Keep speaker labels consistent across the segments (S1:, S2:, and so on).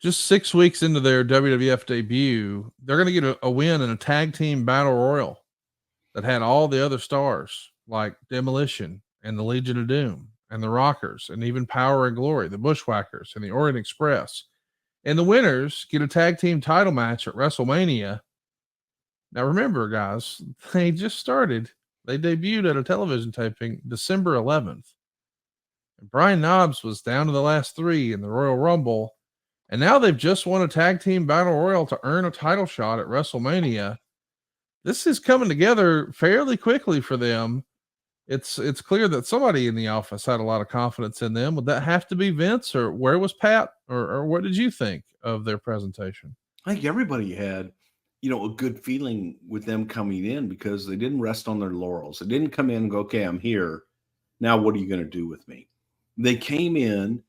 S1: just 6 weeks into their WWF debut, they're going to get a win in a tag team battle royal that had all the other stars like Demolition and the Legion of Doom and the Rockers and even Power and Glory, the Bushwhackers and the Orient Express. And the winners get a tag team title match at WrestleMania. Now remember, guys, they just started. They debuted at a television taping December 11th. And Brian Knobbs was down to the last three in the Royal Rumble. And now they've just won a tag team battle royal to earn a title shot at WrestleMania. This is coming together fairly quickly for them. It's clear that somebody in the office had a lot of confidence in them. Would that have to be Vince, or where was Pat, or what did you think of their presentation?
S2: I think everybody had, a good feeling with them coming in because they didn't rest on their laurels. They didn't come in and go, okay, I'm here. Now, what are you going to do with me? They came in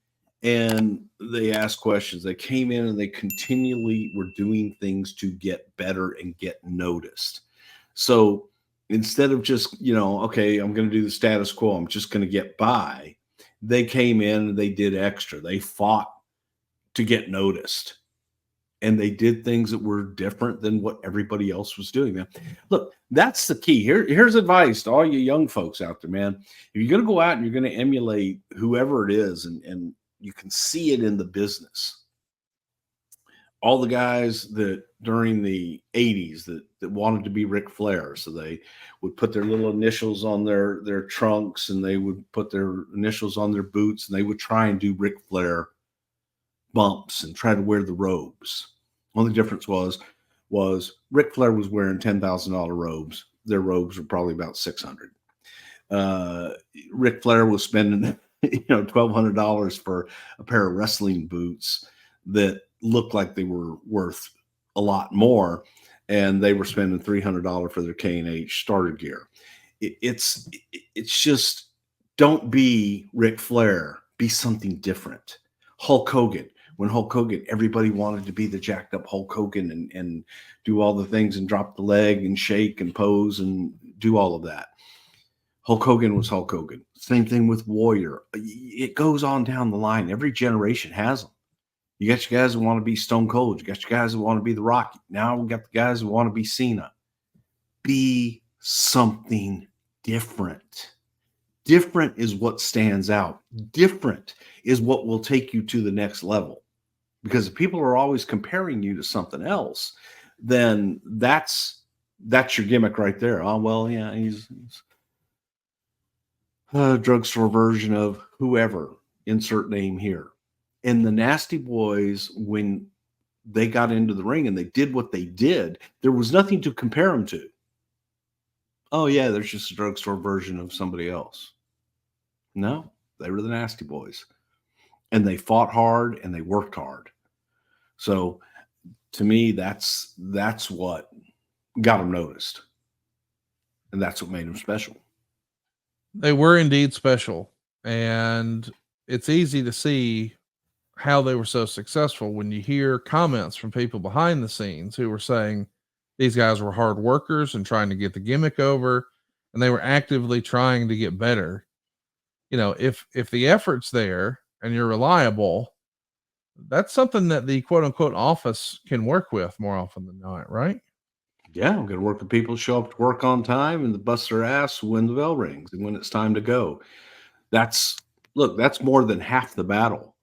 S2: and they asked questions. They came in and they continually were doing things to get better and get noticed. So instead of just, okay, I'm going to do the status quo, I'm just going to get by, they came in and they did extra. They fought to get noticed. And they did things that were different than what everybody else was doing. Man, look, that's the key. Here's advice to all you young folks out there, man. If you're going to go out and you're going to emulate whoever it is, and you can see it in the business, all the guys that during the 80s that wanted to be Ric Flair, so they would put their little initials on their trunks, and they would put their initials on their boots, and they would try and do Ric Flair bumps and try to wear the robes. Only difference was Ric Flair was wearing $10,000 robes. Their robes were probably about $600. Ric Flair was spending $1,200 for a pair of wrestling boots that looked like they were worth a lot more, and they were spending $300 for their K&H starter gear. It's just, don't be Ric Flair. Be something different. Hulk Hogan. When Hulk Hogan, everybody wanted to be the jacked up Hulk Hogan and do all the things and drop the leg and shake and pose and do all of that. Hulk Hogan was Hulk Hogan. Same thing with Warrior. It goes on down the line. Every generation has them. You got your guys who want to be Stone Cold. You got your guys who want to be The Rock. Now we got the guys who want to be Cena. Be something different. Different is what stands out. Different is what will take you to the next level. Because if people are always comparing you to something else, then that's your gimmick right there. Oh, well, yeah, he's a drugstore version of whoever, insert name here. And the Nasty Boys, when they got into the ring and they did what they did, there was nothing to compare them to. Oh, yeah, there's just a drugstore version of somebody else. No, they were the Nasty Boys. And they fought hard and they worked hard. So to me, that's what got them noticed. And that's what made them special.
S1: They were indeed special. And it's easy to see how they were so successful when you hear comments from people behind the scenes who were saying these guys were hard workers and trying to get the gimmick over, and they were actively trying to get better. If the effort's there and you're reliable, that's something that the quote unquote office can work with more often than not, right?
S2: Yeah, I'm going to work with people, show up to work on time, and bust their ass when the bell rings and when it's time to go. That's more than half the battle.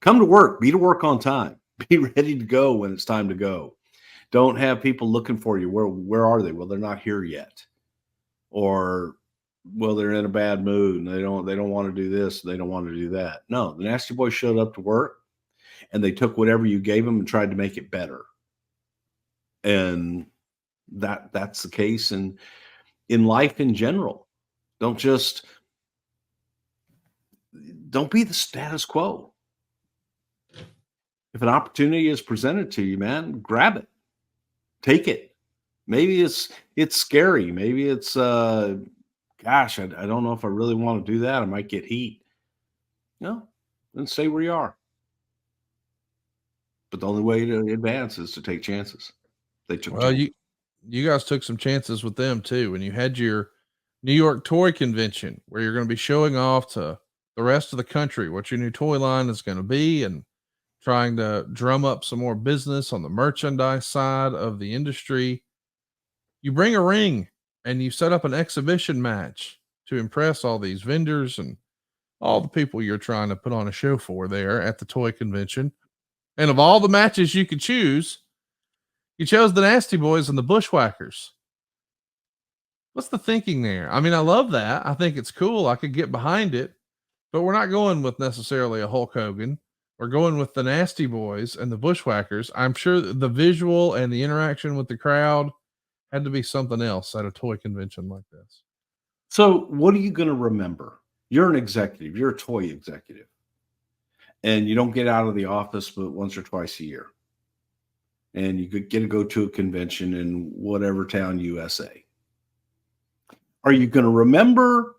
S2: Come to work, be to work on time, be ready to go when it's time to go. Don't have people looking for you. Where are they? Well, they're not here yet. Or, well, they're in a bad mood and they don't want to do this, they don't want to do that. No, the Nasty Boys showed up to work and they took whatever you gave them and tried to make it better. And that's the case in life in general. Don't be the status quo. If an opportunity is presented to you, man, grab it. Take it. Maybe it's scary. Maybe it's gosh, I don't know if I really want to do that. I might get heat. No, then stay where you are. But the only way to advance is to take chances. They took
S1: Well,
S2: chances.
S1: you guys took some chances with them too, and you had your New York Toy Convention where you're going to be showing off to the rest of the country what your new toy line is going to be, and trying to drum up some more business on the merchandise side of the industry. You bring a ring and you set up an exhibition match to impress all these vendors and all the people you're trying to put on a show for there at the toy convention. And of all the matches you could choose, you chose the Nasty Boys and the Bushwhackers. What's the thinking there? I mean, I love that. I think it's cool. I could get behind it, but we're not going with necessarily a Hulk Hogan. We're going with the Nasty Boys and the Bushwhackers. I'm sure the visual and the interaction with the crowd had to be something else at a toy convention like this.
S2: So, what are you going to remember? You're an executive, you're a toy executive, and you don't get out of the office but once or twice a year. And you get to go to a convention in whatever town, USA. Are you going to remember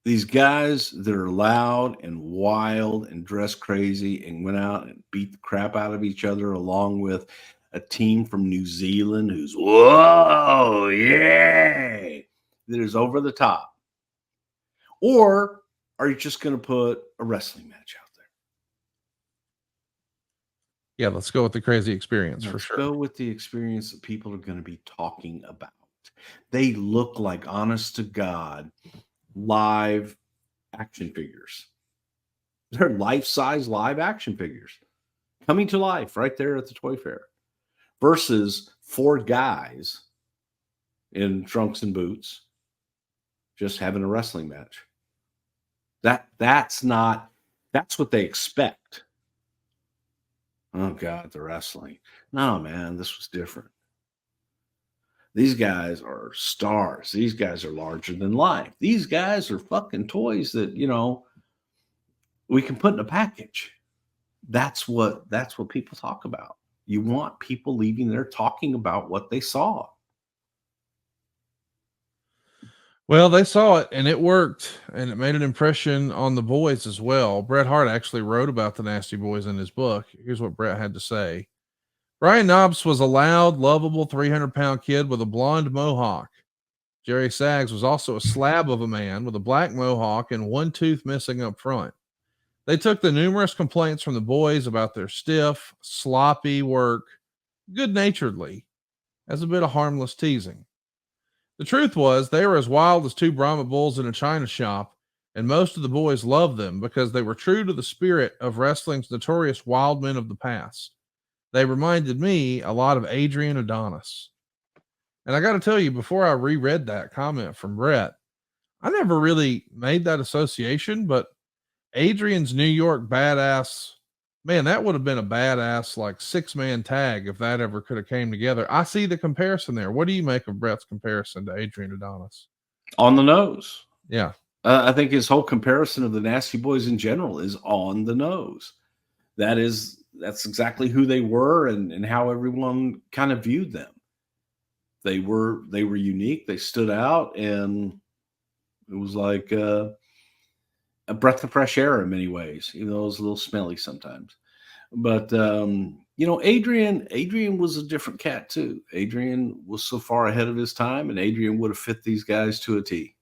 S2: these guys that are loud and wild and dress crazy and went out and beat the crap out of each other, along with a team from New Zealand who's, whoa, yay, that is over the top? Or are you just going to put a wrestling match out there?
S1: Yeah, let's go with the crazy experience for sure.
S2: Go with the experience that people are going to be talking about. They look like, honest to God, live action figures. They're life-size live action figures coming to life right there at the toy fair, versus 4 guys in trunks and boots just having a wrestling match. That's what they expect. Oh God, the wrestling. No, man, this was different. These guys are stars. These guys are larger than life. These guys are fucking toys that, we can put in a package. That's what people talk about. You want people leaving there talking about what they saw.
S1: Well, they saw it and it worked, and it made an impression on the boys as well. Bret Hart actually wrote about the Nasty Boys in his book. Here's what Bret had to say. Brian Knobs was a loud, lovable 300-pound kid with a blonde mohawk. Jerry Saggs was also a slab of a man with a black mohawk and one tooth missing up front. They took the numerous complaints from the boys about their stiff, sloppy work good-naturedly as a bit of harmless teasing. The truth was, they were as wild as 2 Brahma bulls in a china shop, and most of the boys loved them because they were true to the spirit of wrestling's notorious wild men of the past. They reminded me a lot of Adrian Adonis. And I got to tell you, before I reread that comment from Bret, I never really made that association, but Adrian's New York badass, man, that would have been a badass like 6-man tag if that ever could have came together. I see the comparison there. What do you make of Bret's comparison to Adrian Adonis?
S2: On the nose.
S1: Yeah.
S2: I think his whole comparison of the Nasty Boys in general is on the nose. That's exactly who they were and how everyone kind of viewed them. They were unique. They stood out, and it was like a breath of fresh air in many ways. Even though it was a little smelly sometimes. But Adrian was a different cat too. Adrian was so far ahead of his time, and Adrian would have fit these guys to a T.